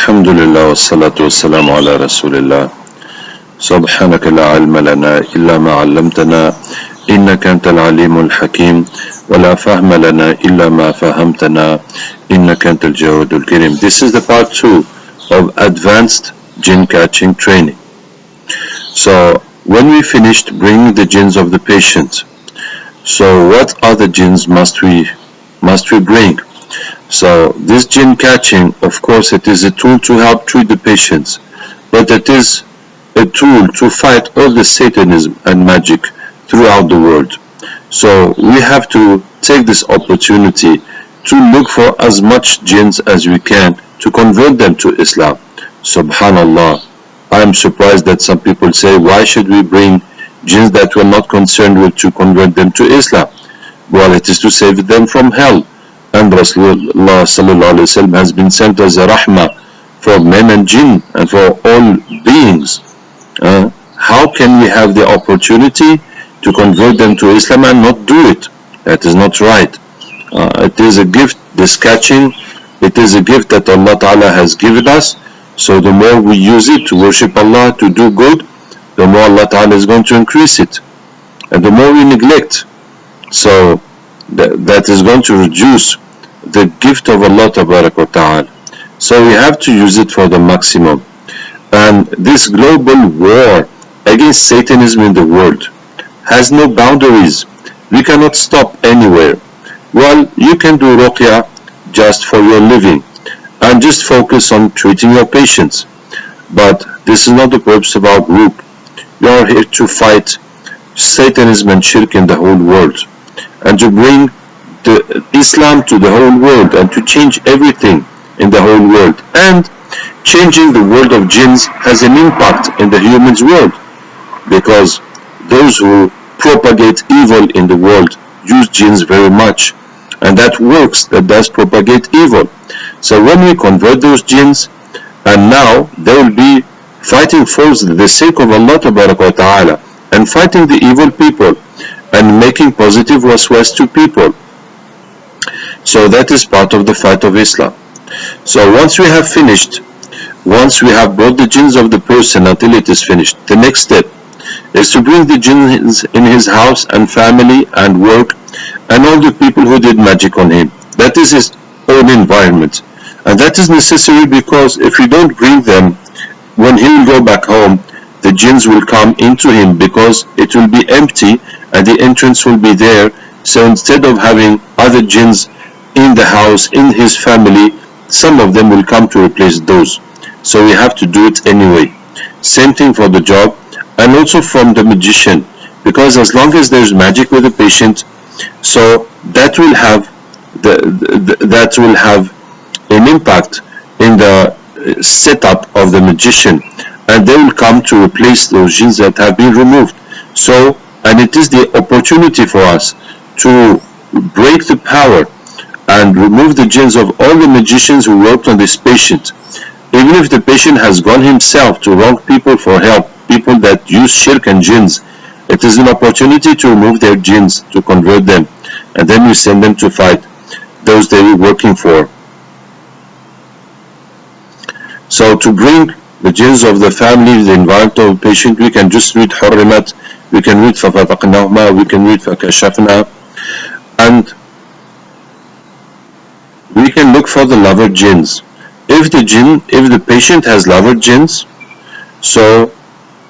الحمد لله والصلاة والسلام على رسول الله. سبحانك لا علم لنا إلا ما علمتنا إنك أنت العليم الحكيم ولا فهم لنا إلا ما فهمتنا إنك أنت الجواد الكريم. This is the part 2 of advanced jinn catching training. So when we finished bringing the jinns of the patient, so what other jinns must we bring? So this jinn catching, of course, it is a tool to help treat the patients, but it is a tool to fight all the satanism and magic throughout the world. So we have to take this opportunity to look for as much jinns as we can to convert them to Islam. Subhanallah, I am surprised that some people say, why should we bring jinns that we're not concerned with to convert them to Islam? Well, it is to save them from hell. And Rasulullah sallallahu alaihi wasallam has been sent as a rahmah for men and jinn and for all beings. How can we have the opportunity to convert them to Islam and not do it? That is not right. It is a gift, this catching, it is a gift that Allah Ta'ala has given us. So the more we use it to worship Allah, to do good, the more Allah Ta'ala is going to increase it. And the more we neglect, so that is going to reduce the gift of Allah Ta'ala. So we have to use it for the maximum. And this global war against Satanism in the world has no boundaries. We cannot stop anywhere. Well, you can do ruqya just for your living and just focus on treating your patients. But this is not the purpose of our group. We are here to fight Satanism and shirk in the whole world, and to bring the Islam to the whole world, and to change everything in the whole world. And changing the world of jinns has an impact in the human's world, because those who propagate evil in the world use jinns very much, and that works, that does propagate evil. So when we convert those jinns, and now they will be fighting for the sake of Allah Ta'ala, and fighting the evil people, and making positive waswas to people. So that is part of the fight of Islam. So once we have finished, once we have brought the jinns of the person until it is finished, the next step is to bring the jinns in his house and family and work and all the people who did magic on him. That is his own environment. And that is necessary, because if we don't bring them, when he will go back home, the jinns will come into him, because it will be empty and the entrance will be there. So instead of having other jinns in the house, in his family, some of them will come to replace those. So we have to do it anyway. Same thing for the job, and also from the magician, because as long as there's magic with the patient, so that will have an impact in the setup of the magician, and they will come to replace those jinns that have been removed. So, and it is the opportunity for us to break the power and remove the jinns of all the magicians who worked on this patient. Even if the patient has gone himself to wrong people for help, people that use shirk and jinns, it is an opportunity to remove their jinns, to convert them, and then we send them to fight those they were working for. So to bring the jinns of the family, the environment of the patient, we can just read حرمت, we can read ففتقناهما, we can read فكشفنا, and we can look for the lover jinns. If the patient has lover jinns, so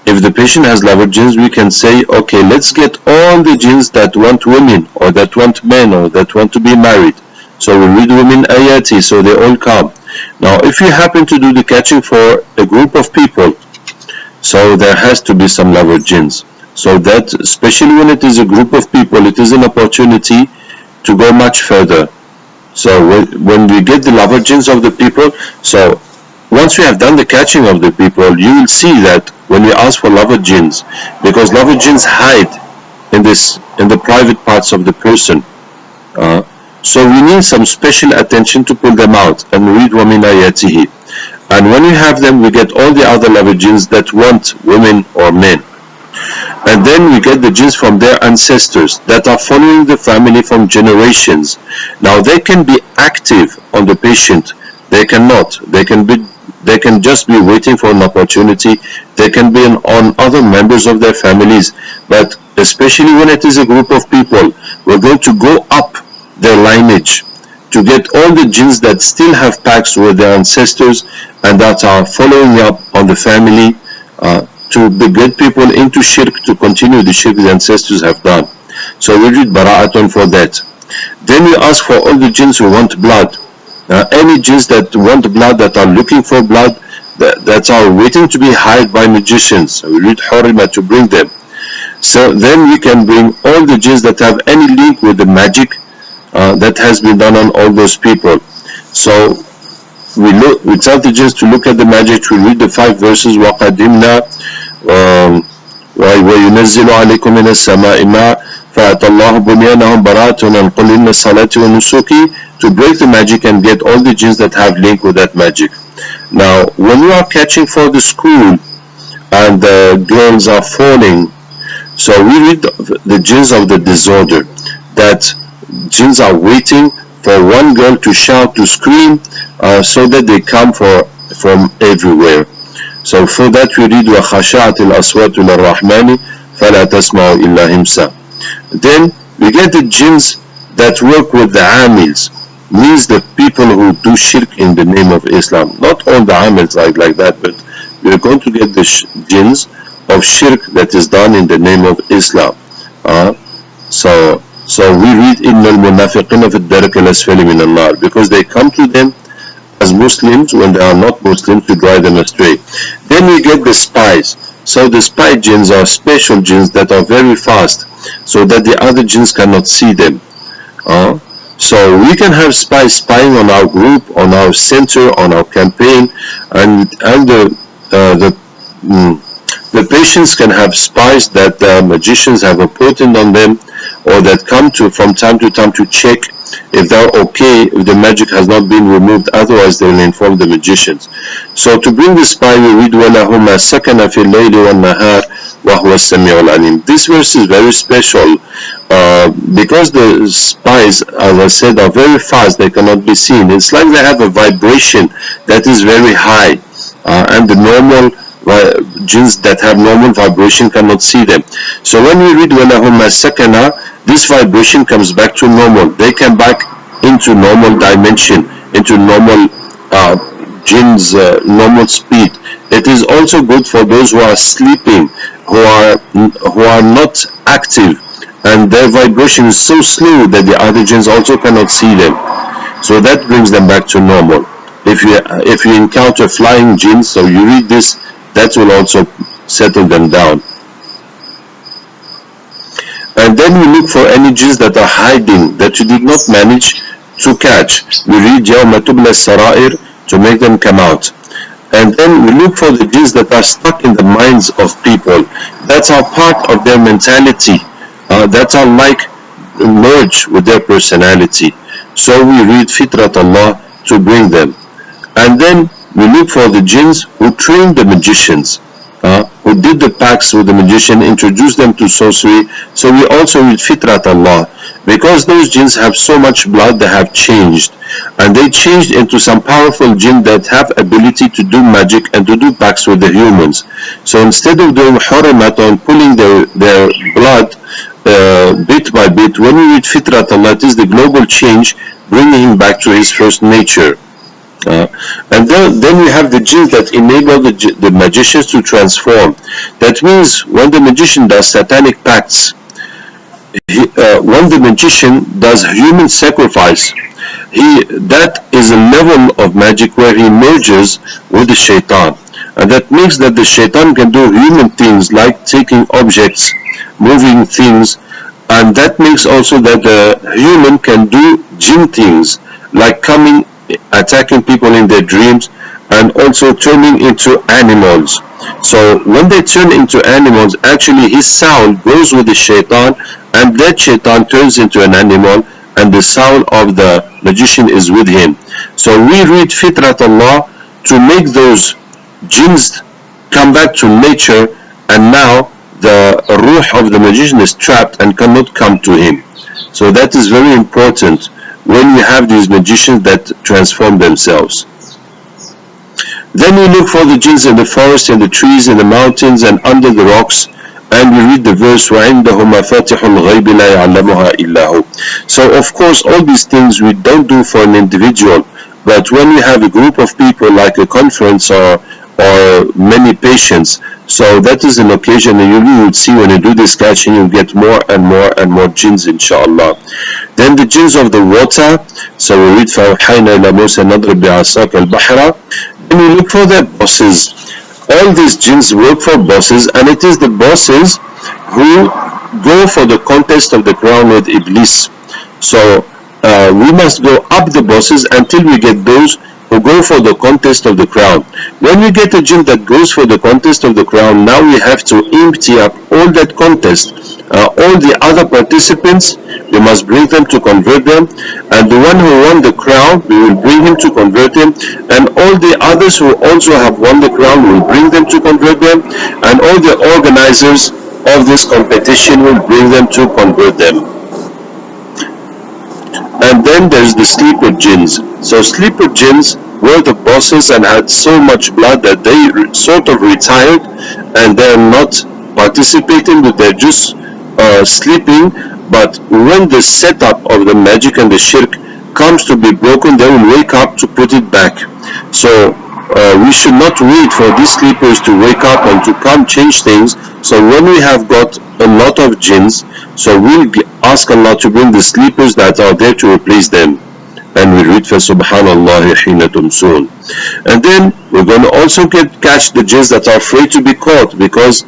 if the patient has lover jinns, we can say, okay, let's get all the jinns that want women, or that want men, or that want to be married. So we read women ayati, so they all come. Now if you happen to do the catching for a group of people, so there has to be some lover jinns. So that, especially when it is a group of people, it is an opportunity to go much further. So when we get the lover jinns of the people, so once we have done the catching of the people, you will see that when we ask for lover jinns, because lover jinns hide in the private parts of the person, so we need some special attention to pull them out and read وَمِنْ آيَاتِهِ. And when we have them, we get all the other lover jinns that want women or men. And then we get the jinns from their ancestors that are following the family from generations. Now they can be active on the patient, they cannot. They can be They can just be waiting for an opportunity. They can be on other members of their families. But especially when it is a group of people, we're going to go up their lineage to get all the jinns that still have pacts with their ancestors and that are following up on the family to get people into shirk, to continue the shirk the ancestors have done. So we read bara'atun for that. Then we ask for all the jinns who want blood. Any jinns that want blood, that are looking for blood, that are waiting to be hired by magicians. So we read hurima to bring them. So then we can bring all the jinns that have any link with the magic that has been done on all those people. So we tell the jinns to look at the magic. We read the 5 verses. وَقَدِمْنَا وَيُنَزِّلُ عَلَيْكُم مِّنَ السَّمَاءِ مَاءً فَأَتَى اللَّهُ بُنْيَانَهُم بَرَاءَةٌ عَنْ قُلِّ إِنَّ الصَّلَاةِ وَالنُّسُكِ, to break the magic and get all the jinns that have link with that magic. Now, when you are catching for the school and the girls are falling, so we read the jinns of the disorder, that jinns are waiting for one girl to shout, to scream, so that they come from everywhere. So for that we read وَخَشَعَتِ الْأَصْوَاتُ لِلرَّحْمَنِ فَلَا تَسْمَعُ إِلَّا هِمْسًا. Then we get the jinns that work with the amils, means the people who do shirk in the name of Islam. Not all the amils like that, but we are going to get the jinns of shirk that is done in the name of Islam. So we read إِنَّ الْمُنَافِقِينَ فِي الدَّرْكِ الْأَسْفَلِ مِنَ النَّارِ, because they come to them as Muslims when they are not Muslims to drive them astray. Then we get the spies. So the spy jinns are special jinns that are very fast, so that the other jinns cannot see them. So we can have spies spying on our group, on our center, on our campaign, and the patients can have spies that magicians have appointed on them, or that come to from time to time to check if they're okay, if the magic has not been removed, otherwise they will inform the magicians. So to bring the spy, we read وَلَهُ مَا سَكَنَ فِي اللَّيْلِ وَالنَّهَارِ وَهُوَ السَّمِيعُ الْعَلِيمُ. This verse is very special because the spies, as I said, are very fast, they cannot be seen. It's like they have a vibration that is very high, and the normal jinns that have normal vibration cannot see them. So when we read وَلَهُ مَا سَكَنَ, this vibration comes back to normal. They come back into normal dimension, into normal jinns, normal speed. It is also good for those who are sleeping, who are not active, and their vibration is so slow that the other jinns also cannot see them. So that brings them back to normal. If you encounter flying jinns, so you read this, that will also settle them down. And then we look for any jinns that are hiding, that you did not manage to catch. We read يَوْمَ تُبْلَى السَّرَائِرِ to make them come out. And then we look for the jinns that are stuck in the minds of people, that are part of their mentality, that are like merged with their personality. So we read Fitrat Allah to bring them. And then we look for the jinns who train the magicians, who did the pacts with the magician, introduced them to sorcery. So we also read Fitrat Allah, because those jinns have so much blood, they have changed, and they changed into some powerful jinn that have ability to do magic and to do pacts with the humans. So instead of doing hurimat on pulling their blood bit by bit, when we read Fitrat Allah, it is the global change, bringing him back to his first nature. And then we have the jinns that enable the magicians to transform. That means when the magician does satanic pacts, when the magician does human sacrifice, that is a level of magic where he merges with the shaitan. And that means that the shaitan can do human things like taking objects, moving things, and that makes also that the human can do jinn things like coming, attacking people in their dreams, and also turning into animals. So when they turn into animals, actually his sound goes with the shaitan, and that shaitan turns into an animal, and the sound of the magician is with him. So we read Fitrat Allah to make those jinns come back to nature, and now the ruh of the magician is trapped and cannot come to him. So that is very important when we have these magicians that transform themselves. Then we look for the jinns in the forest, in the trees, in the mountains, and under the rocks. And we read the verse, وَعِنْدَهُ مَفَاتِحُ الْغَيْبِ لَا يَعْلَمُهَا إِلَّا هُ. So of course all these things we don't do for an individual, but when we have a group of people like a conference or many patients, so that is an occasion, and you would see when you do this catching you get more and more and more jinns, inshallah. Then the jinns of the water, so we read فَأَوْحَيْنَا إِلَى مُوسَى نَضْرِبْ بِعَصَاكَ الْبَحْرَ. Then we look for their bosses. All these jinns work for bosses, and it is the bosses who go for the contest of the crown with Iblis. So we must go up the bosses until we get those who go for the contest of the crown. When we get a jinn that goes for the contest of the crown, now we have to empty up all that contest. All the other participants, we must bring them to convert them, and the one who won the crown, we will bring him to convert him, and all the others who also have won the crown, we will bring them to convert them, and all the organizers of this competition will bring them to convert them. And then there's the sleeper jinns. So sleeper jinns were the bosses and had so much blood that they sort of retired and they're not participating, but they're just sleeping. But when the setup of the magic and the shirk comes to be broken, they will wake up to put it back. So we should not wait for these sleepers to wake up and to come change things. So when we have got a lot of jinns, so we'll ask Allah to bring the sleepers that are there to replace them. And we read فَسُبْحَانَ اللَّهِ حِينَ تُمْسُونَ. And then we're going to also catch the jinns that are afraid to be caught, because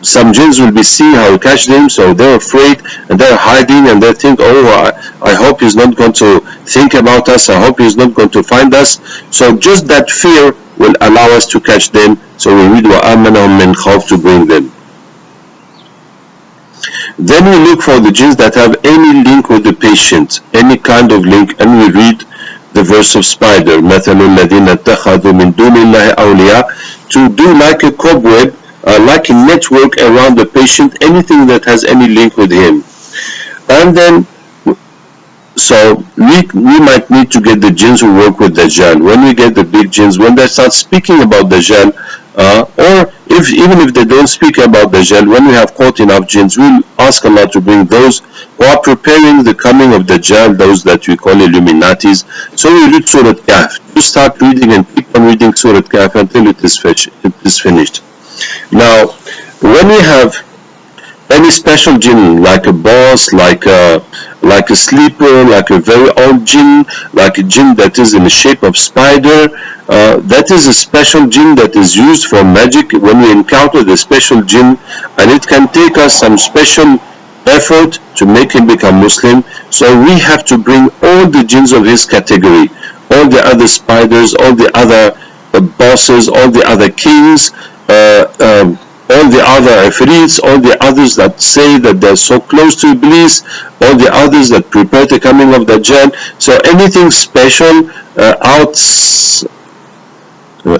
some jinns will be seeing how we catch them, so they're afraid and they're hiding and they think, oh, I hope he's not going to think about us, I hope he's not going to find us. So just that fear will allow us to catch them. So we read وَآمَنَهُمْ مِنْ خَوْفٍ to bring them. Then we look for the jinns that have any link with the patient, any kind of link, and we read the verse of spider, مَثَلُ الَّذِينَ اتَّخَذُوا مِن دُونِ اللَّهِ أَوْلِيَاءَ, to do like a cobweb, like a network around the patient, anything that has any link with him. And then, so we might need to get the jinns who work with Dajjal. When we get the big jinns, when they start speaking about Dajjal, or even if they don't speak about Dajjal, when we have caught enough jinns, we'll ask Allah to bring those who are preparing the coming of Dajjal, those that we call Illuminatis. So we read Surah Kahf. You start reading and keep on reading Surah Kahf until it is finished. Now, when we have any special jinn, like a boss, like a sleeper, like a very old jinn, like a jinn that is in the shape of spider, that is a special jinn that is used for magic. When we encounter the special jinn, and it can take us some special effort to make him become Muslim, so we have to bring all the jinns of his category, all the other spiders, all the other bosses, all the other kings, all the other ifrits, all the others that say that they're so close to Iblis, all the others that prepare the coming of Dajjal. So anything special,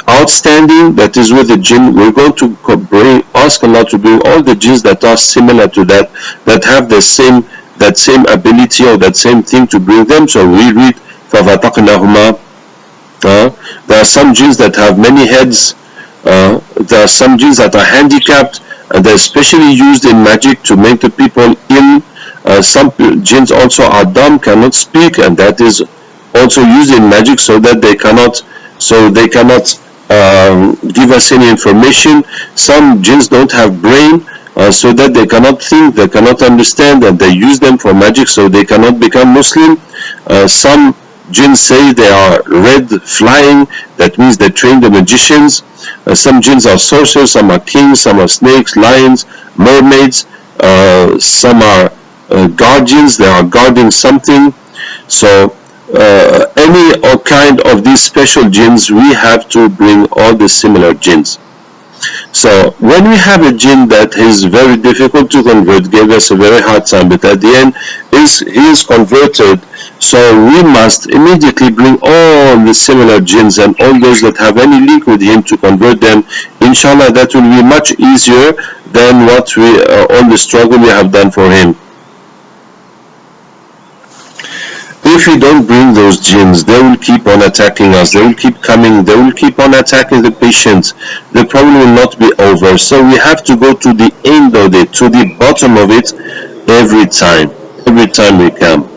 outstanding that is with the jinn, we're going to ask Allah to bring all the jinns that are similar to that have that same ability or that same thing to bring them. So we read فَفَتَقْنَاهُمَا. There are some jinns that have many heads. There are some jinns that are handicapped, and they're specially used in magic to make the people ill. Some jinns also are dumb, cannot speak, and that is also used in magic so that they cannot give us any information. Some jinns don't have brain, so that they cannot think, they cannot understand, and they use them for magic so they cannot become Muslim. Some jinns say they are red flying, that means they train the magicians. Some jinns are sorcerers, some are kings, some are snakes, lions, mermaids, some are guardians, they are guarding something. So any kind of these special jinns, we have to bring all the similar jinns. So when we have a jinn that is very difficult to convert, gave us a very hard time, but at the end he is converted, so we must immediately bring all the similar jinns and all those that have any link with him to convert them. Inshallah, that will be much easier than what all the struggle we have done for him. If we don't bring those jinns, they will keep on attacking us, they will keep coming, they will keep on attacking the patients. The problem will not be over. So we have to go to the end of it, to the bottom of it, every time we can.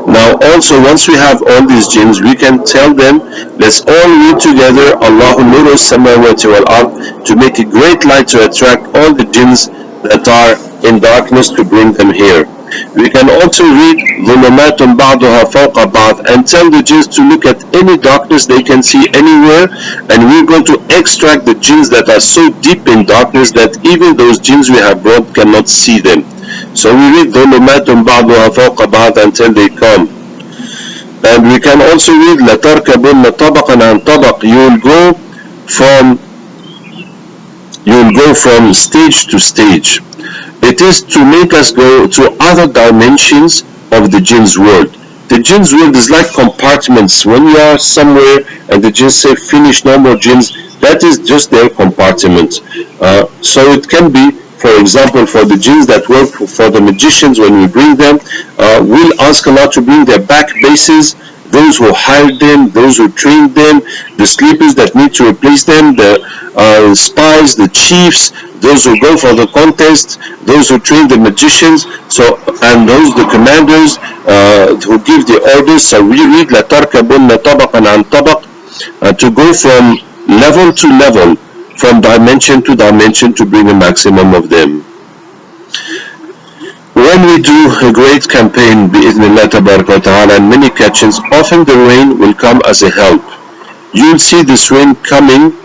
Now also, once we have all these jinns, we can tell them, let's all read together Allahu nuru samawati wal ard, to make a great light to attract all the jinns that are in darkness, to bring them here. We can also read ظُلُمَاتٌ بَعْضُهَا فَوْقَ بَعْضٍ, and tell the jinns to look at any darkness they can see anywhere, and we're going to extract the jinns that are so deep in darkness that even those jinns we have brought cannot see them. So we read ظُلُمَاتٌ بَعْضُهَا فَوْقَ بَعْضٍ until they come. And we can also read لَتَرْكَبُنَّ طَبَقًا عَنْ طَبَقٍ, you'll go from stage to stage. It is to make us go to other dimensions of the jinn's world. The jinn's world is like compartments. When you are somewhere and the jinns say finish, no more jinns, that is just their compartment. So it can be, for example, for the jinns that work for the magicians, when we bring them, we'll ask Allah to bring their back bases, those who hired them, those who trained them, the sleepers that need to replace them, the spies, the chiefs, those who go for the contest, those who train the magicians, and those the commanders who give the orders. So we read لَتَرْكَبُنَّ طَبَقًا عَنْ طَبَقٍ, to go from level to level, from dimension to dimension, to bring a maximum of them. When we do a great campaign, بِإِذْنِ اللَّهِ تَبَارَكَ وَتَعَالَى, and many catches, often the rain will come as a help. You'll see this rain coming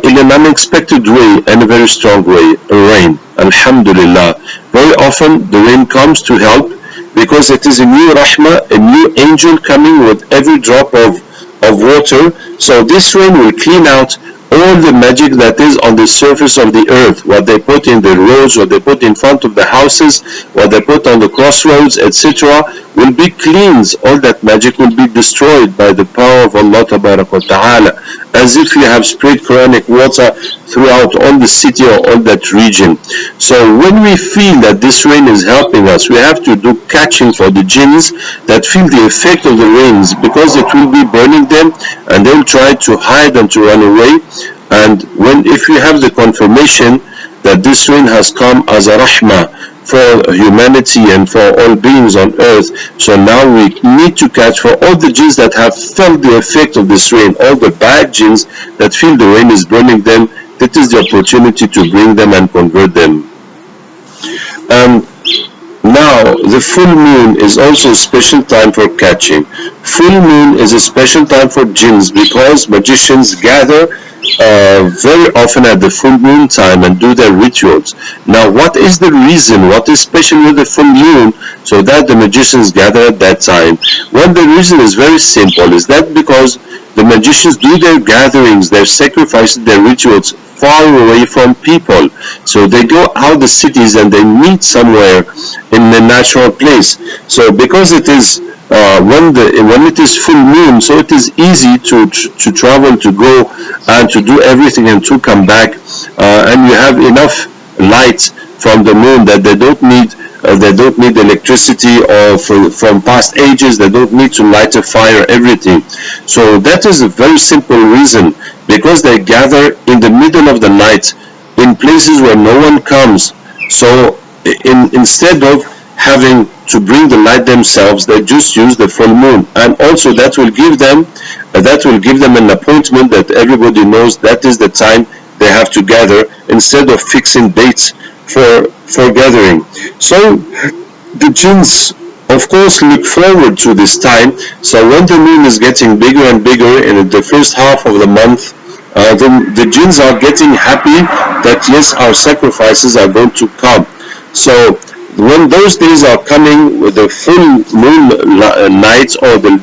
in an unexpected way and a very strong way. Rain, alhamdulillah. Very often the rain comes to help because it is a new rahmah, a new angel coming with every drop of water. So this rain will clean out all the magic that is on the surface of the earth, what they put in the roads, what they put in front of the houses, what they put on the crossroads, etc., will be cleansed. All that magic will be destroyed by the power of Allah Ta'ala, as if you have sprayed Quranic water throughout all the city or all that region. So when we feel that this rain is helping us, we have to do catching for the jinns that feel the effect of the rains, because it will be burning them and they'll try to hide and to run away. And if we have the confirmation that this rain has come as a rahmah for humanity and for all beings on earth, so now we need to catch for all the jinns that have felt the effect of this rain, all the bad jinns that feel the rain is burning them. That is the opportunity to bring them and convert them. Now the full moon is also a special time for catching. Full moon is a special time for jinns because magicians gather very often at the full moon time and do their rituals. Now what is the reason, what is special with the full moon so that the magicians gather at that time? Well, the reason is very simple, is that because the magicians do their gatherings, their sacrifices, their rituals far away from people. So they go out the cities and they meet somewhere in a natural place. So because it is when it is full moon, so it is easy to travel, to go and to do everything and to come back, and you have enough light from the moon that they don't need electricity or from past ages. They don't need to light a fire, everything. So that is a very simple reason, because they gather in the middle of the night in places where no one comes. So instead of having to bring the light themselves, they just use the full moon, and also that will give them an appointment that everybody knows that is the time they have to gather, instead of fixing dates for gathering. So the jinns, of course, look forward to this time. So when the moon is getting bigger and bigger in the first half of the month, the jinns are getting happy that yes, our sacrifices are going to come. So when those days are coming, with the full moon nights or the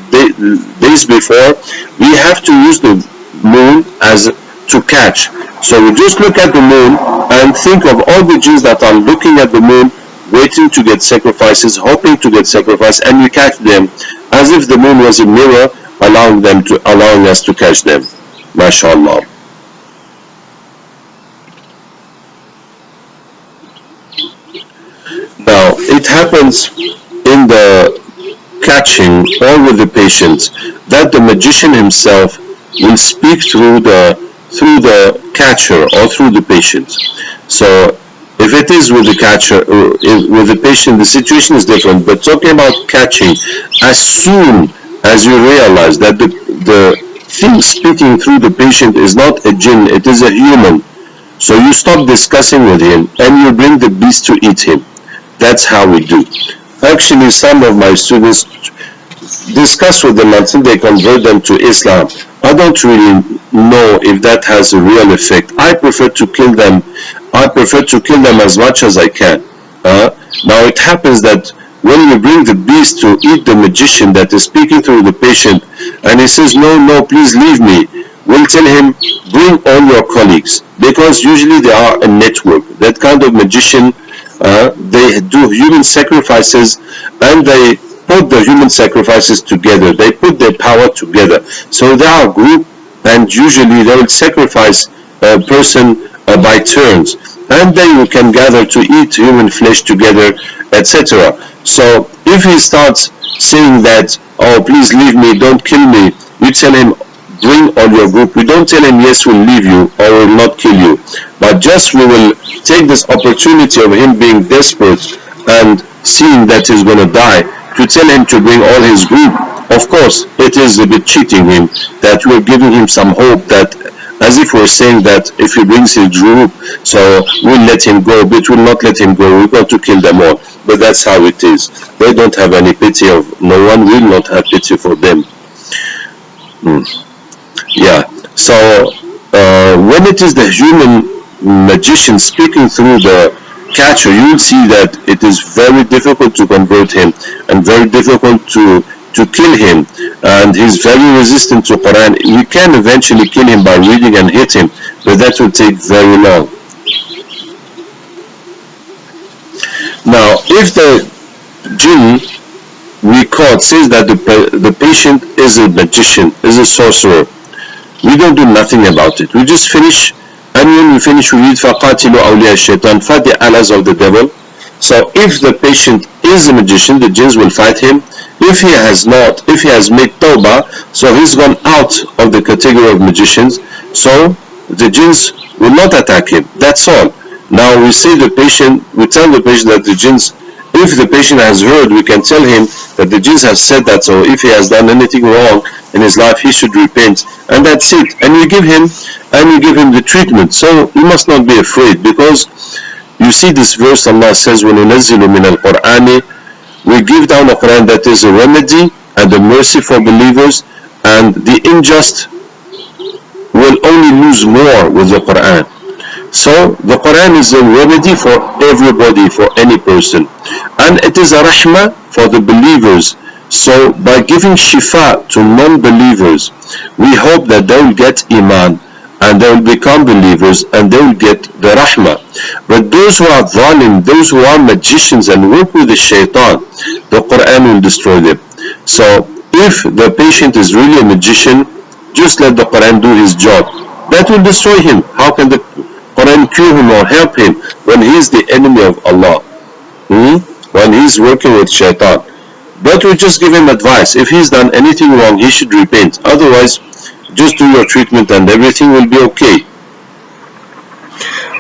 days before, we have to use the moon as to catch. So we just look at the moon and think of all the jinns that are looking at the moon, waiting to get sacrifices, hoping to get sacrifice, and we catch them as if the moon was a mirror, allowing us to catch them. MashaAllah. it happens in the catching or with the patient that the magician himself will speak through the catcher or through the patient. So if it is with the catcher, with the patient, the situation is different. But talking about catching, as soon as you realize that the thing speaking through the patient is not a jinn, it is a human, so you stop discussing with him and you bring the beast to eat him. That's how we do. Actually, some of my students discuss with them until they convert them to Islam. I don't really know if that has a real effect. I prefer to kill them. I prefer to kill them as much as I can. Now it happens that when you bring the beast to eat the magician that is speaking through the patient, and he says, no, please leave me, we'll tell him, bring all your colleagues, because usually they are a network. That kind of magician, they do human sacrifices, and they put the human sacrifices together. They put their power together. So they are a group, and usually they will sacrifice a person by turns, and then you can gather to eat human flesh together, etc. So if he starts saying that, oh, please leave me, don't kill me, you tell him, bring all your group. We don't tell him, yes, we'll leave you or we'll not kill you, but just we will take this opportunity of him being desperate and seeing that he's going to die to tell him to bring all his group. Of course, it is a bit cheating him, that we're giving him some hope, that as if we're saying that if he brings his group, so we'll let him go, but we'll not let him go, we're going to kill them all. But that's how it is. They don't have any pity of, no one will not have pity for them. Yeah, so when it is the human magician speaking through the catcher, you will see that it is very difficult to convert him and very difficult to kill him, and he's very resistant to Quran. We can eventually kill him by reading and hit him, but that will take very long. Now, if the jinn we caught says that the patient is a magician, is a sorcerer, we don't do nothing about it. We just finish, and when we finish, we read فَقَاتِلُوا أَوْلِيَاءَ الشَّيْطَانِ, fight the allies of the devil. So if the patient is a magician, the jinns will fight him. If he has not, if he has made tawbah, so he's gone out of the category of magicians, so the jinns will not attack him. That's all. Now we say the patient, we tell the patient that the jinns, if the patient has heard, we can tell him that the jinns have said that, so if he has done anything wrong in his life, he should repent, and that's it. And we give him the treatment. So you must not be afraid, because you see this verse, Allah says, وَنُنَزِّلُ مِنَ الْقُرْآنِ, we give down a Quran that is a remedy and a mercy for believers, and the unjust will only lose more with the Quran. So the Quran is a remedy for everybody, for any person, and it is a rahmah for the believers. So by giving shifa to non-believers, we hope that they will get iman and they will become believers and they will get the rahmah. But those who are zalim, those who are magicians and work with the shaitan, the Quran will destroy them. So if the patient is really a magician, just let the Quran do his job. That will destroy him. How can the Quran cure him or help him when he is the enemy of Allah? When he is working with shaitan. But we just give him advice. If he's done anything wrong, he should repent. Otherwise, just do your treatment and everything will be okay.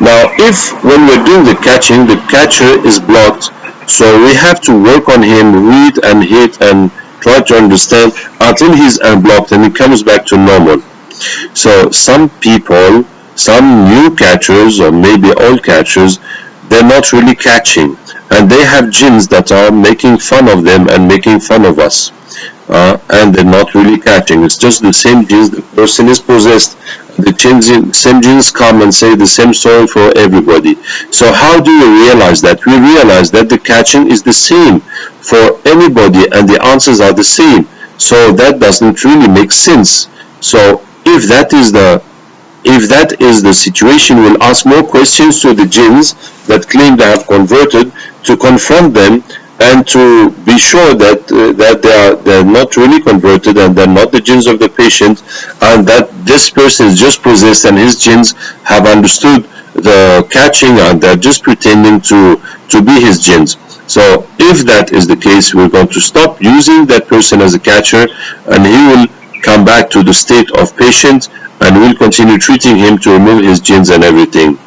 Now, if when we're doing the catching, the catcher is blocked, so we have to work on him, read and hit and try to understand until he's unblocked and he comes back to normal. So some people, some new catchers or maybe old catchers, they're not really catching, and they have jinns that are making fun of them and making fun of us, and they're not really catching. It's just the same jinns. The person is possessed, the same jinns come and say the same story for everybody. So how do we realize that? We realize that the catching is the same for anybody and the answers are the same. So that doesn't really make sense. So if that is the situation, we'll ask more questions to the jinns that claim they have converted, to confront them and to be sure that they're not really converted and they're not the jinns of the patient, and that this person is just possessed and his jinns have understood the catching and they're just pretending to be his jinns. So if that is the case, we're going to stop using that person as a catcher, and he will come back to the state of patient, and we'll continue treating him to remove his jinns and everything.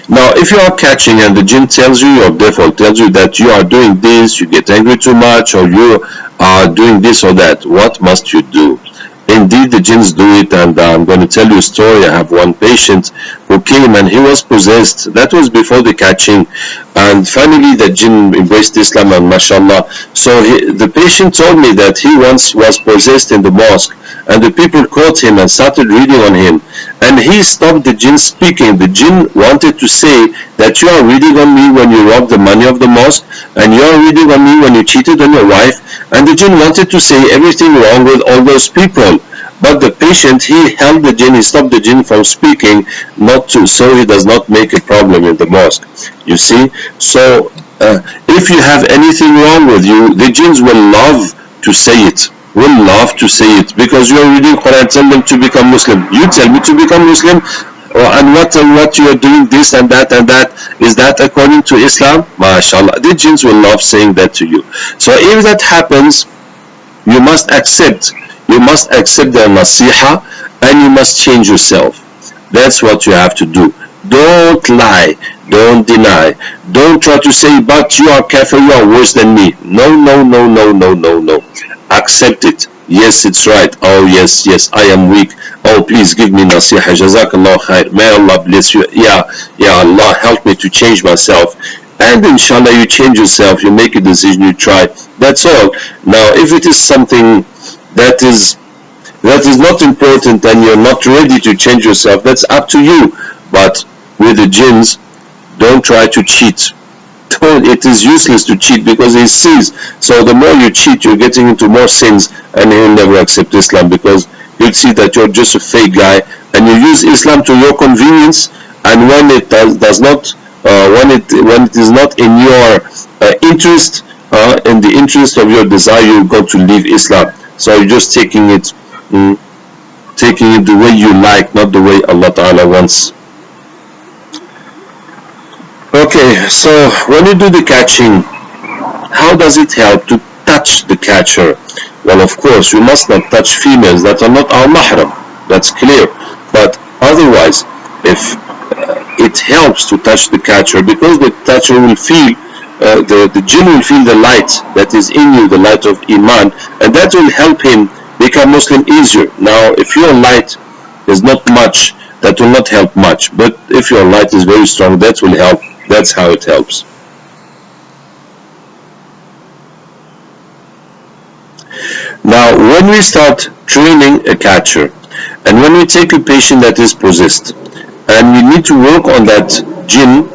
Now, if you are catching and the jinn tells you, your default tells you that you are doing this, you get angry too much, or you are doing this or that, what must you do? Indeed, the jinns do it, and I'm going to tell you a story. I have one patient who came and he was possessed. That was before the catching, and finally the jinn embraced Islam, and mashallah. So the patient told me that he once was possessed in the mosque, and the people caught him and started reading on him, and he stopped the jinn speaking. The jinn wanted to say that you are reading on me when you robbed the money of the mosque, and you are reading on me when you cheated on your wife, and the jinn wanted to say everything wrong with all those people. But the patient, he held the jinn, he stopped the jinn from speaking, so he does not make a problem in the mosque. You see? So if you have anything wrong with you, the jinns will love to say it. Will love to say it, because you are reading Quran. Tell them to become Muslim. You tell me to become Muslim, and what you are doing, this and that, is that according to Islam? MashaAllah. The jinns will love saying that to you. So if that happens, you must accept their nasiha, and you must change yourself. That's what you have to do. Don't lie, don't deny, don't try to say, but you are kafir, you are worse than me. No. Accept it. Yes, it's right. Oh yes, I am weak. Oh, please give me nasiha. Jazakallah khair. May Allah bless you. Ya Allah, help me to change myself. And inshallah, you change yourself, you make a decision, you try. That's all. Now, if it is something that is not important and you're not ready to change yourself, that's up to you. But with the jinns, don't try to cheat. It is useless to cheat, because he sees. So the more you cheat, you're getting into more sins, and he will never accept Islam, because he'll see that you're just a fake guy, and you use Islam to your convenience, and when it does not, when it is not in your interest, in the interest of your desire, you're going to leave Islam. So you're just taking it the way you like, not the way Allah Ta'ala wants. Okay, so when you do the catching, how does it help to touch the catcher? Well, of course, you must not touch females that are not our mahram. That's clear. But otherwise, if it helps to touch the catcher, because the catcher will feel, the jinn will feel the light that is in you, the light of Iman, and that will help him become Muslim easier. Now, if your light is not much, that will not help much. But if your light is very strong, that will help. That's how it helps. Now, when we start training a catcher, and when we take a patient that is possessed, and we need to work on that jinn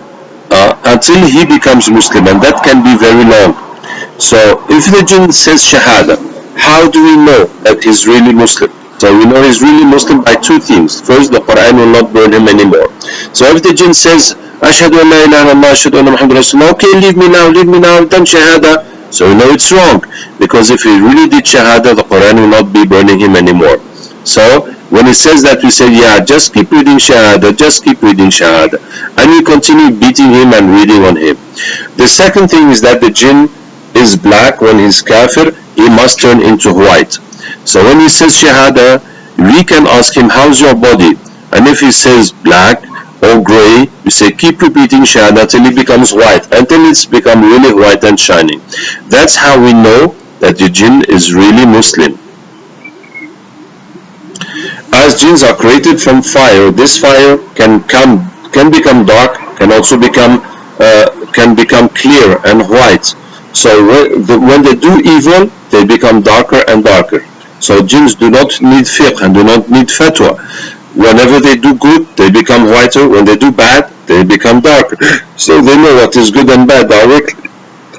until he becomes Muslim, and that can be very long. So, if the jinn says Shahada, how do we know that he's really Muslim? So we know he's really Muslim by two things. First, the Quran will not burn him anymore. So if the jinn says, Ashhadu an la ilaha illallah, Ashhadu anna Muhammadan Rasulullah, okay, leave me now, done Shahada. So we know it's wrong, because if he really did Shahada, the Quran will not be burning him anymore. So when he says that, we say, yeah, just keep reading Shahada, and we continue beating him and reading on him. The second thing is that the jinn is black. When he's kafir, he must turn into white. So when he says Shahada, we can ask him, how's your body? And if he says black or gray, we say keep repeating Shahada till it becomes white, until it's become really white and shining. That's how we know that the jinn is really Muslim. As jinns are created from fire, this fire can become dark, can also become clear and white. So when they do evil, they become darker and darker. So jinns do not need fiqh and do not need fatwa. Whenever they do good, they become whiter. When they do bad, they become darker. So they know what is good and bad directly.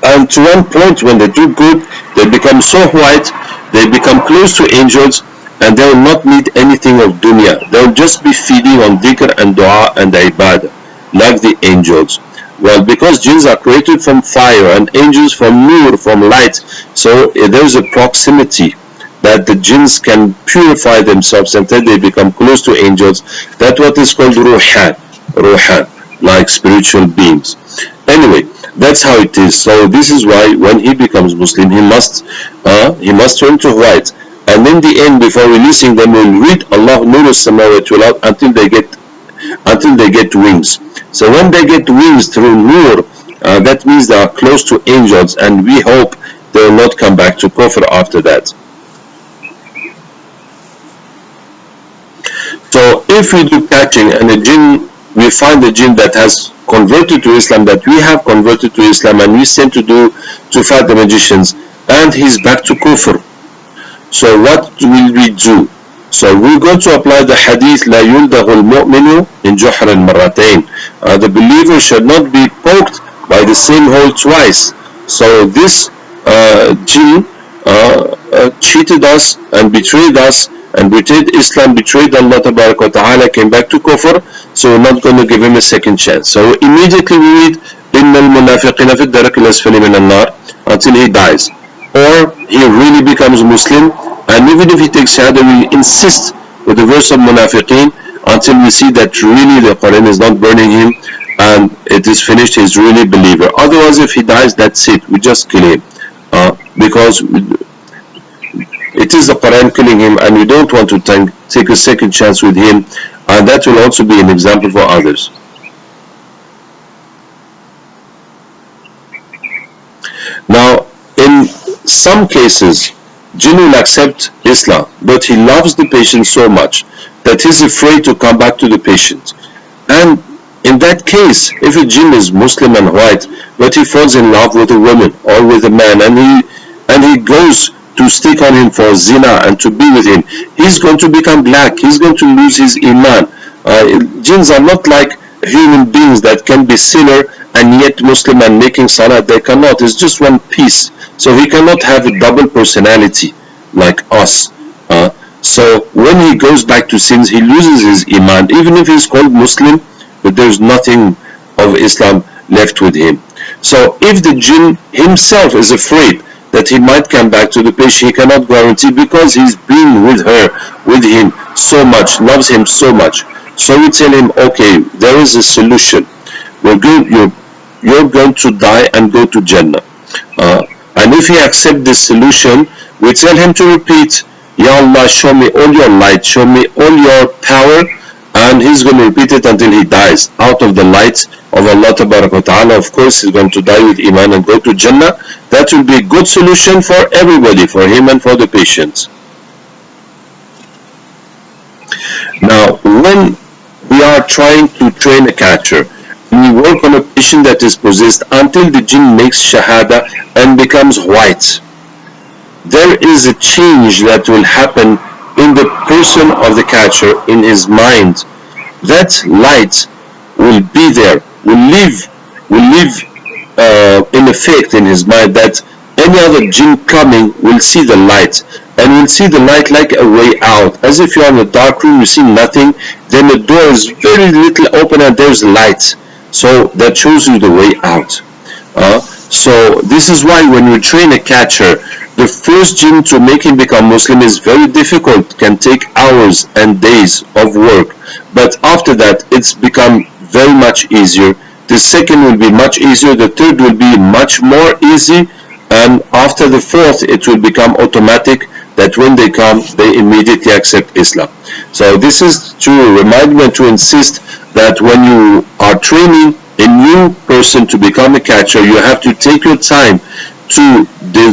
And to one point, when they do good, they become so white, they become close to angels, and they will not need anything of dunya. They will just be feeding on dhikr and dua and ibadah, like the angels. Well, because jinns are created from fire and angels from nur, from light, so there is a proximity that the jinns can purify themselves until they become close to angels. That's what is called ruhan. like spiritual beings. Anyway, that's how it is. So this is why when he becomes Muslim, he must turn to white, and in the end, before releasing them, will read Allah Nur as-samawati wal ard until they get wings. So when they get wings through Nur, that means they are close to angels, and we hope they will not come back to Kufr after that. So if we do catching and a jinn, we find a jinn that has converted to Islam, that we have converted to Islam, and we sent to fight the magicians, and he's back to Kufr. So what will we do? So we're going to apply the hadith لا يلدغ المؤمن من جحر مرتين. The believer should not be poked by the same hole twice. So this jinn cheated us and betrayed us, and betrayed Islam, betrayed Allah Ta'ala, came back to Kufr, so we're not going to give him a second chance. So immediately we read إِنَّ الْمُنَافِقِينَ فِي الدَّرْكِ الْأَسْفَلِ مِنَ النَّارِ until he dies. Or he really becomes Muslim, and even if he takes Shahada, we insist with the verse of Munafiqeen until we see that really the Quran is not burning him and it is finished, he's really a believer. Otherwise, if he dies, that's it, we just kill him. Because it is the Quran killing him, and we don't want to take a second chance with him, and that will also be an example for others. Now, in some cases, jinn will accept Islam, but he loves the patient so much that he's afraid to come back to the patient. And in that case, if a jinn is Muslim and white, but he falls in love with a woman or with a man, and he goes to stick on him for zina and to be with him, he's going to become black, he's going to lose his iman. Jinns are not like human beings that can be sinner and yet Muslim and making salah. They cannot, it's just one piece. So he cannot have a double personality like us. So when he goes back to sins, he loses his iman, even if he's called Muslim, but there's nothing of Islam left with him. So if the jinn himself is afraid that he might come back to the patient, he cannot guarantee, because he's been with him so much, loves him so much. So we tell him, okay, there is a solution. You're going to die and go to Jannah. And if he accepts this solution, we tell him to repeat, Ya Allah, show me all your light, show me all your power, and he's going to repeat it until he dies out of the light of Allah Ta'ala. Of course, he's going to die with Iman and go to Jannah. That will be a good solution for everybody, for him and for the patients. Now, when we are trying to train a catcher, we work on a patient that is possessed until the jinn makes shahada and becomes white. There is a change that will happen in the person of the catcher, in his mind. That light will be there, will live in effect in his mind, that any other jinn coming will see the light, and will see the light like a way out. As if you're in a dark room, you see nothing, then the door is very little open and there's light. So that shows you the way out. So this is why when you train a catcher, the first jinn to make him become Muslim is very difficult, can take hours and days of work. But after that, it's become very much easier. The second will be much easier, the third will be much more easy, and after the fourth, it will become automatic that when they come, they immediately accept Islam. So this is to remind me and to insist that when you are training a new person to become a catcher, you have to take your time to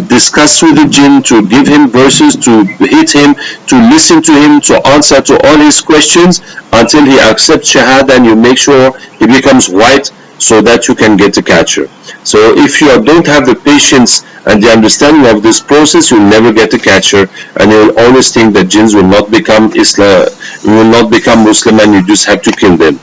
discuss with the jinn, to give him verses, to hit him, to listen to him, to answer to all his questions until he accepts shahada, and you make sure he becomes white so that you can get a catcher. So if you don't have the patience and the understanding of this process, you'll never get a catcher, and you'll always think that jinns will not become Muslim, and you just have to kill them.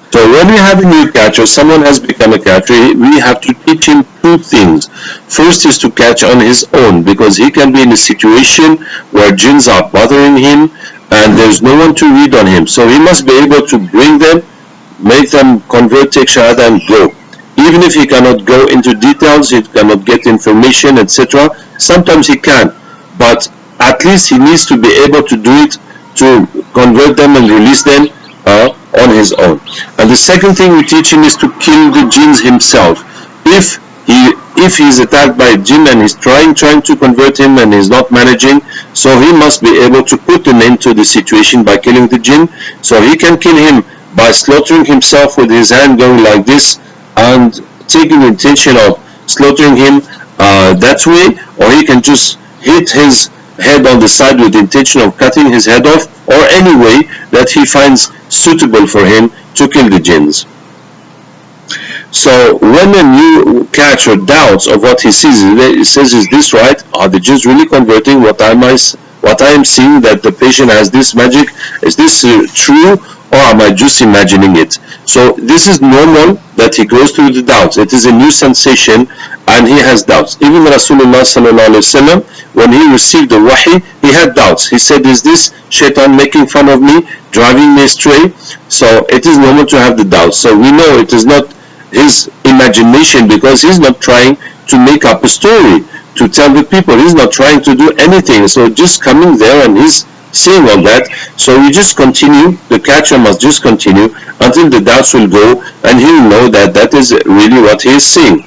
So when we have a new catcher, someone has become a catcher, we have to teach him two things. First is to catch on his own, because he can be in a situation where jinns are bothering him and there's no one to read on him. So he must be able to bring them, make them convert, take shahada and go. Even if he cannot go into details, he cannot get information, etc. Sometimes he can, but at least he needs to be able to do it, to convert them and release them on his own. And the second thing we teach him is to kill the jinns himself. If he's attacked by a jinn and he's trying to convert him and he's not managing, so he must be able to put an end to the situation by killing the jinn. So he can kill him by slaughtering himself with his hand going like this and taking the intention of slaughtering him that way, or he can just hit his head on the side with the intention of cutting his head off, or any way that he finds suitable for him to kill the jinns. So when a new catcher doubts of what he sees, he says, is this right? Are the jinns really converting? What I am seeing, that the patient has this magic, is this true, or am I just imagining it? So this is normal that he goes through the doubts. It is a new sensation and he has doubts. Even Rasulullah sallallahu alaihi wasallam, when he received the wahi, he had doubts. He said, is this shaitan making fun of me, driving me astray? So it is normal to have the doubts. So we know it is not his imagination, because he's not trying to make up a story to tell the people. He's not trying to do anything. So just coming there and he's seeing all that. So we just continue. The catcher must just continue until the doubts will go and he will know that that is really what he is seeing.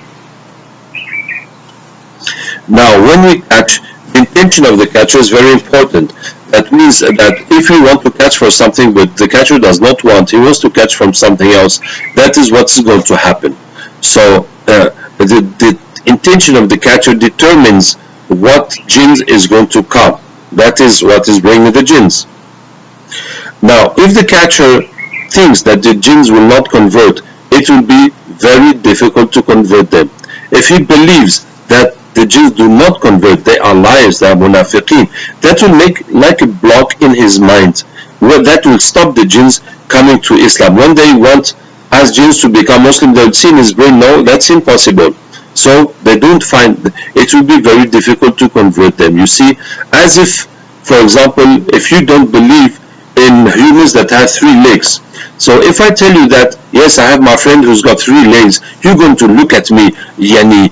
Now when we catch, the intention of the catcher is very important. That means that if you want to catch for something but the catcher does not want, he wants to catch from something else, that is what's going to happen. So the intention of the catcher determines what jinns is going to come. That is what is bringing the jinns. Now if the catcher thinks that the jinns will not convert, it will be very difficult to convert them. If he believes that the jinns do not convert, they are liars, they are munafiqeen, that will make like a block in his mind. That will stop the jinns coming to Islam. When they want as jinns to become Muslim, they would see in his brain, no, that's impossible. So they don't find, it will be very difficult to convert them. You see, as if, for example, if you don't believe in humans that have 3 legs. So if I tell you that, yes, I have my friend who's got 3 legs, you're going to look at me, Yani,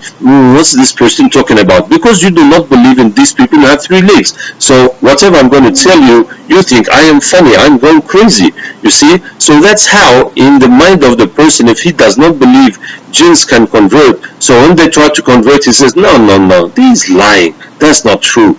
what's this person talking about? Because you do not believe in these people who have 3 legs. So whatever I'm going to tell you, you think I am funny, I'm going crazy. You see? So that's how, in the mind of the person, if he does not believe jinns can convert, so when they try to convert, he says, no, he's lying, that's not true.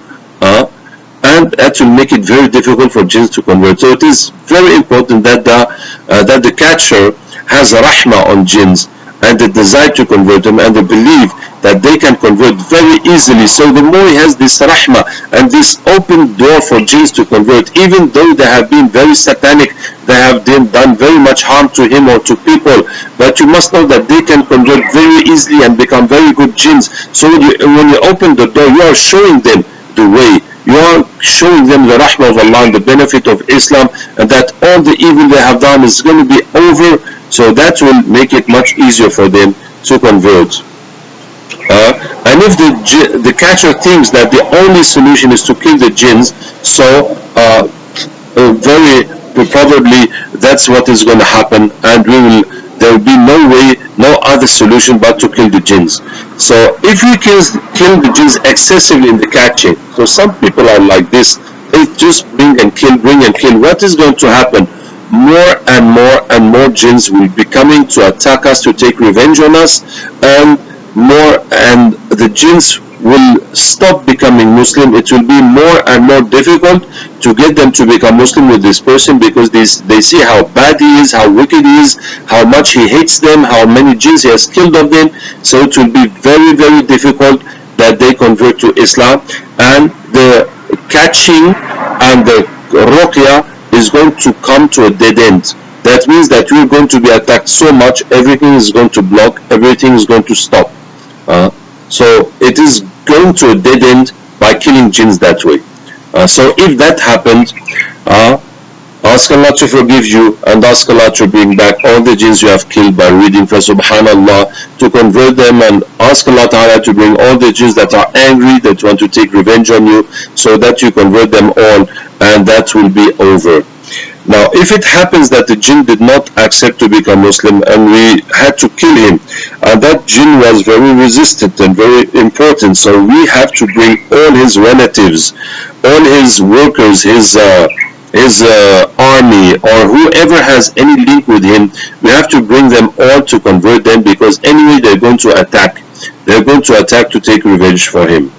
And that will make it very difficult for jinns to convert. So it is very important that the catcher has a rahmah on jinns and the desire to convert them and the belief that they can convert very easily. So the more he has this rahmah and this open door for jinns to convert, even though they have been very satanic, they have done very much harm to him or to people, but you must know that they can convert very easily and become very good jinns. So when you open the door, you are showing them the way. You are showing them the rahmah of Allah and the benefit of Islam, and that all the evil they have done is going to be over. So that will make it much easier for them to convert. And if the catcher thinks that the only solution is to kill the jinns, so very probably that's what is going to happen, and there will be no other solution but to kill the jinns. So if we kill the jinns excessively in the catching, so some people are like this, they just bring and kill, what is going to happen? More and more jinns will be coming to attack us, to take revenge on us, and the jinns will stop becoming Muslim. It will be more and more difficult to get them to become Muslim with this person, because they see how bad he is, how wicked he is, how much he hates them, how many jinns he has killed of them. So it will be very, very difficult that they convert to Islam, and the catching and the ruqya is going to come to a dead end. That means that we're going to be attacked so much, everything is going to block, everything is going to stop. So it is going to a dead end by killing jinns that way. So if that happens, ask Allah to forgive you, and ask Allah to bring back all the jinns you have killed by reading for Subhanallah, to convert them, and ask Allah Ta'ala to bring all the jinns that are angry, that want to take revenge on you, so that you convert them all, and that will be over. Now, if it happens that the jinn did not accept to become Muslim and we had to kill him, and that jinn was very resistant and very important, so we have to bring all his relatives, all his workers, his army, or whoever has any link with him, we have to bring them all to convert them, because anyway they're going to attack. They're going to attack to take revenge for him.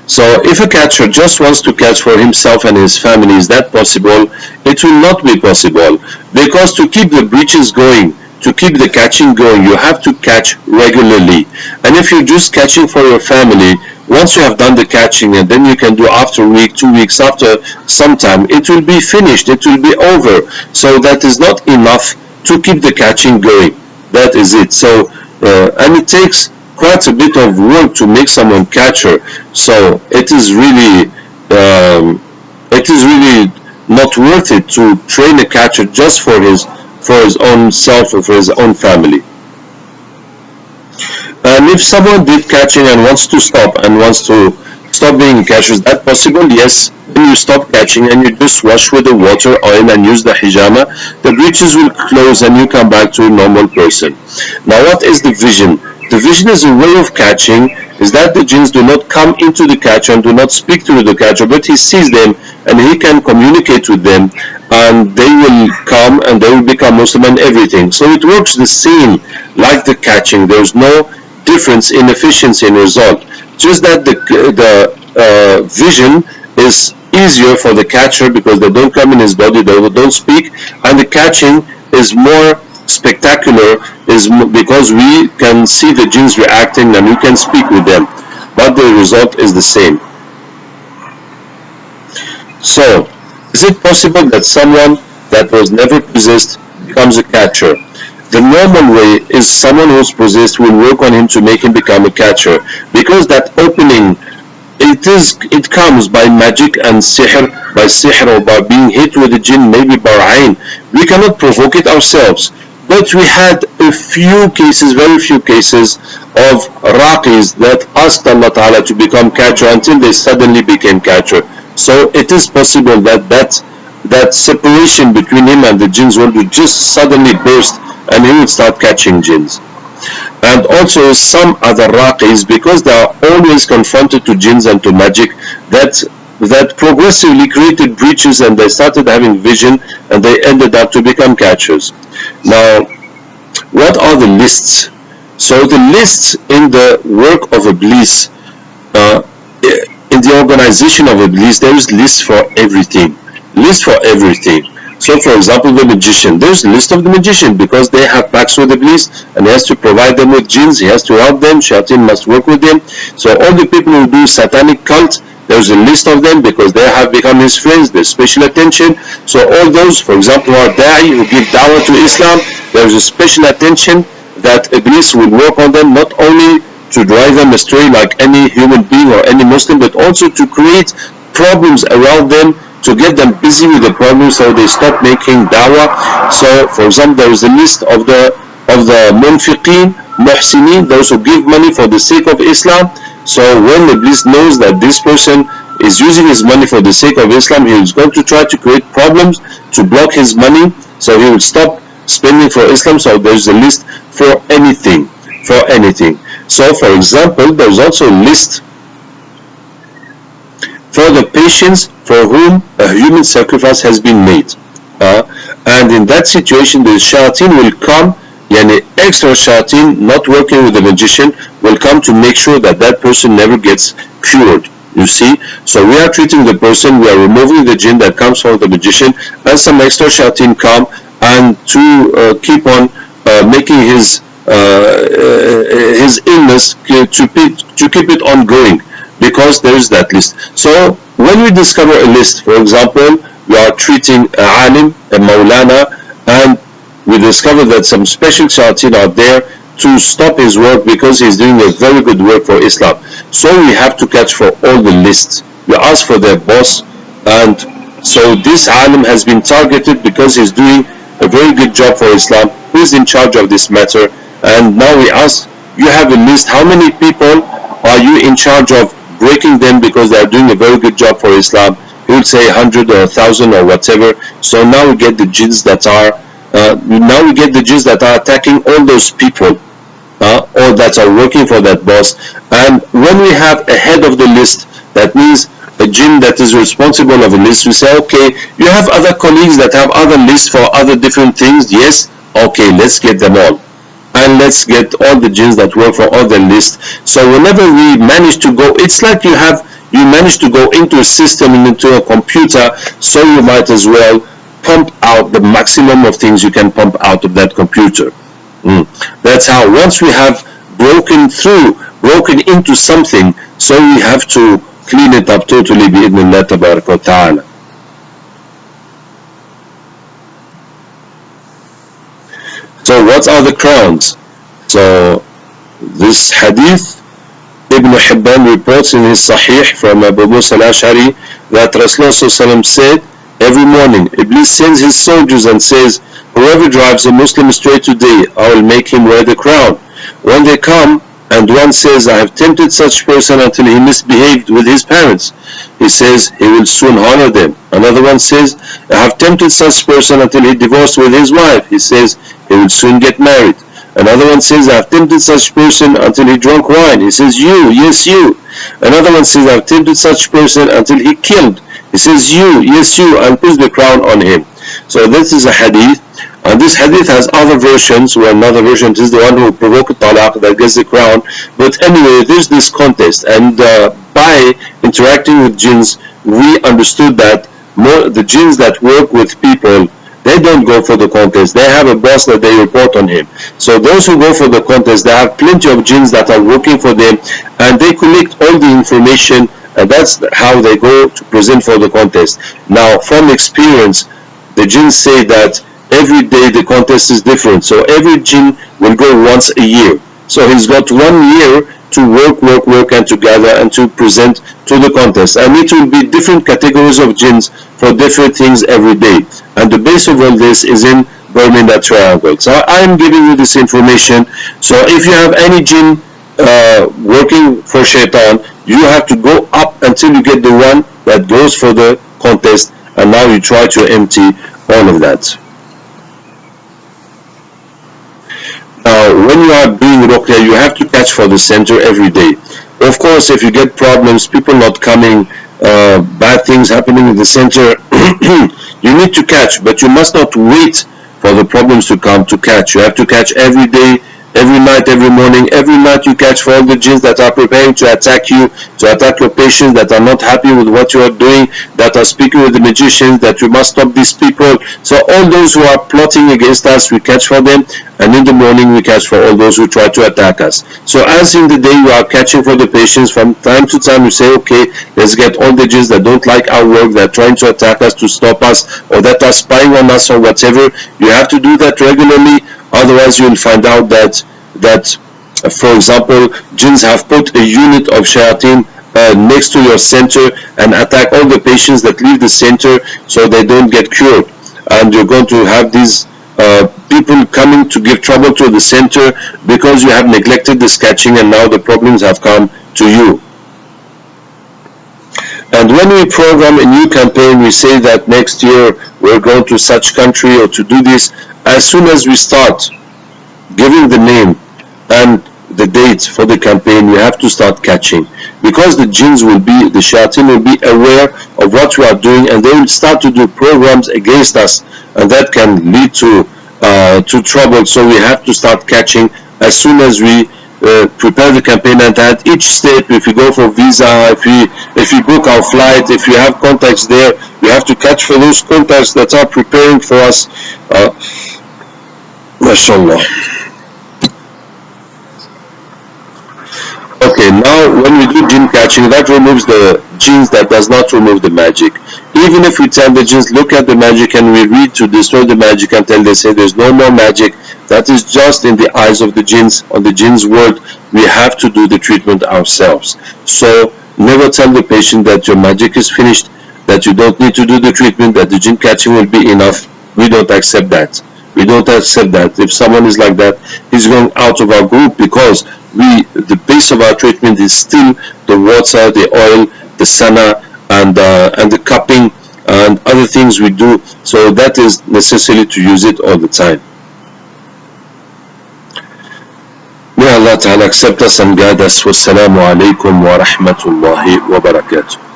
So if a catcher just wants to catch for himself and his family, is that possible? It will not be possible, because to keep the breaches going, to keep the catching going, you have to catch regularly. And if you're just catching for your family, once you have done the catching, and then you can do after a week, 2 weeks, after some time, it will be finished, it will be over. So that is not enough to keep the catching going. That is it. So and it takes quite a bit of work to make someone catcher. So it is really not worth it to train a catcher just for his own self or for his own family. And if someone did catching and wants to stop being a catcher, is that possible? Yes. When you stop catching and you just wash with the water, oil, and use the hijama, the breaches will close and you come back to a normal person. Now, what is the vision? The vision is a way of catching, is that the jinns do not come into the catcher and do not speak to the catcher, but he sees them and he can communicate with them, and they will come and they will become Muslim and everything. So it works the same like the catching. There's no difference in efficiency and result. Just that the vision is easier for the catcher because they don't come in his body, they don't speak, and the catching is more spectacular is because we can see the jinns reacting and we can speak with them, but the result is the same. So, is it possible that someone that was never possessed becomes a catcher? The normal way is someone who's possessed will work on him to make him become a catcher, because that opening, it comes by magic and sihr, or by being hit with a jinn, maybe bar'ain. We cannot provoke it ourselves. But we had a few cases, very few cases, of raqis that asked Allah Ta'ala to become catcher until they suddenly became catcher. So it is possible that separation between him and the jinns will just suddenly burst and he will start catching jinns. And also some other raqis, because they are always confronted to jinns and to magic, that progressively created breaches and they started having vision and they ended up to become catchers. Now, what are the lists? So the lists in the work of Iblis, in the organization of Iblis, there is lists for everything. List for everything. So for example, the magician, there's a list of the magician because they have pacts with Iblis and he has to provide them with jinns, he has to help them, shayateen must work with them. So all the people who do satanic cult, there's a list of them because they have become his friends, there's special attention. So all those, for example, who are da'i, who give da'wah to Islam, there's a special attention that Iblis will work on them, not only to drive them astray like any human being or any Muslim, but also to create problems around them, to get them busy with the problems so they stop making da'wah. So for example, there is a list of the munfiqeen, muhsinin, those who give money for the sake of Islam. So when Iblis knows that this person is using his money for the sake of Islam, he is going to try to create problems to block his money, so he will stop spending for Islam. So there's a list for anything, So for example, there's also a list for the patients for whom a human sacrifice has been made. And in that situation, the shayateen will come, extra shayateen not working with the magician will come to make sure that that person never gets cured. You see? So we are treating the person, we are removing the jinn that comes from the magician, and some extra shayateen come and to keep on making his illness to keep it ongoing, because there is that list. So when we discover a list, for example, we are treating a alim, a maulana, and we discover that some special shayateen are there to stop his work because he's doing a very good work for Islam. So we have to catch for all the lists. We ask for their boss, and so this alim has been targeted because he's doing a very good job for Islam. Who is in charge of this matter? And now we ask, you have a list, how many people are you in charge of breaking them because they are doing a very good job for Islam? He would say 100 or 1,000 or whatever. So now we get the jinns that are attacking all those people, or that are working for that boss. And when we have a head of the list, that means a a jinn that is responsible of a list. We say, okay, you have other colleagues that have other lists for other different things. Yes, okay, let's get them all. And let's get all the jinns that work for all the lists. So whenever we manage to go, it's like you manage to go into a system and into a computer, so you might as well pump out the maximum of things you can pump out of that computer. That's how, once we have broken into something, so we have to clean it up totally بإذن الله تبارك وتعالى. So what are the crowns? So this hadith, Ibn Hibban reports in his Sahih from Abu Musa al-Ash'ari that Rasulullah said, every morning Iblis sends his soldiers and says, whoever drives a Muslim astray today, I will make him wear the crown. When they come, and one says, I have tempted such person until he misbehaved with his parents, he says he will soon honor them. Another one says, I have tempted such person until he divorced with his wife, he says he will soon get married. Another one says, I have tempted such person until he drank wine, he says, you, yes you. Another one says, I have tempted such person until he killed, he says, you, yes you, and puts the crown on him. So this is a hadith. And this hadith has other versions, where another version is the one who provoked talaq that gets the crown. But anyway, there's this contest, and by interacting with jinns, we understood that the jinns that work with people, they don't go for the contest. They have a boss that they report on him. So those who go for the contest, they have plenty of jinns that are working for them, and they collect all the information, and that's how they go to present for the contest. Now, from experience, the jinns say that every day the contest is different. So every jinn will go once a year. So he's got 1 year to work and to gather and to present to the contest. And it will be different categories of jinns for different things every day. And the base of all this is in Bermuda Triangle. So I am giving you this information. So if you have any jinn working for shaitan, you have to go up until you get the one that goes for the contest. And now you try to empty all of that. When you are doing ruqya, you have to catch for the center every day. Of course, if you get problems, people not coming, bad things happening in the center, you need to catch, but you must not wait for the problems to come to catch. You have to catch every day, every night, every morning. Every night you catch for all the jinns that are preparing to attack you, to attack your patients, that are not happy with what you are doing, that are speaking with the magicians, that you must stop these people. So all those who are plotting against us, we catch for them, and in the morning we catch for all those who try to attack us. So as in the day you are catching for the patients, from time to time you say, okay, let's get all the jinns that don't like our work, that are trying to attack us, to stop us, or that are spying on us or whatever. You have to do that regularly. Otherwise you will find out that for example, jinns have put a unit of shayateen next to your center and attack all the patients that leave the center, so they don't get cured. And you're going to have these people coming to give trouble to the center because you have neglected this catching, and now the problems have come to you. And when we program a new campaign, we say that next year we're going to such country or to do this. As soon as we start giving the name and the date for the campaign, we have to start catching, because the jinns will be, the shayateen will be aware of what we are doing, and they will start to do programs against us, and that can lead to trouble. So we have to start catching as soon as we prepare the campaign, and at each step, if we go for visa, if we book our flight, if we have contacts there, we have to catch for those contacts that are preparing for us. MashaAllah. Okay, now when we do jinn catching, that removes the jinns, that does not remove the magic. Even if we tell the jinns, look at the magic, and we read to destroy the magic until they say there's no more magic, that is just in the eyes of the jinns. On the jinns' word, we have to do the treatment ourselves. So never tell the patient that your magic is finished, that you don't need to do the treatment, that the jinn catching will be enough. We don't accept that. We don't accept that. If someone is like that, he's going out of our group, because the base of our treatment is still the water, the oil, the sana, and the cupping and other things we do. So that is necessary to use it all the time. May Allah Ta'ala accept us and guide us. Wassalamu alaikum wa rahmatullahi wa barakatuh.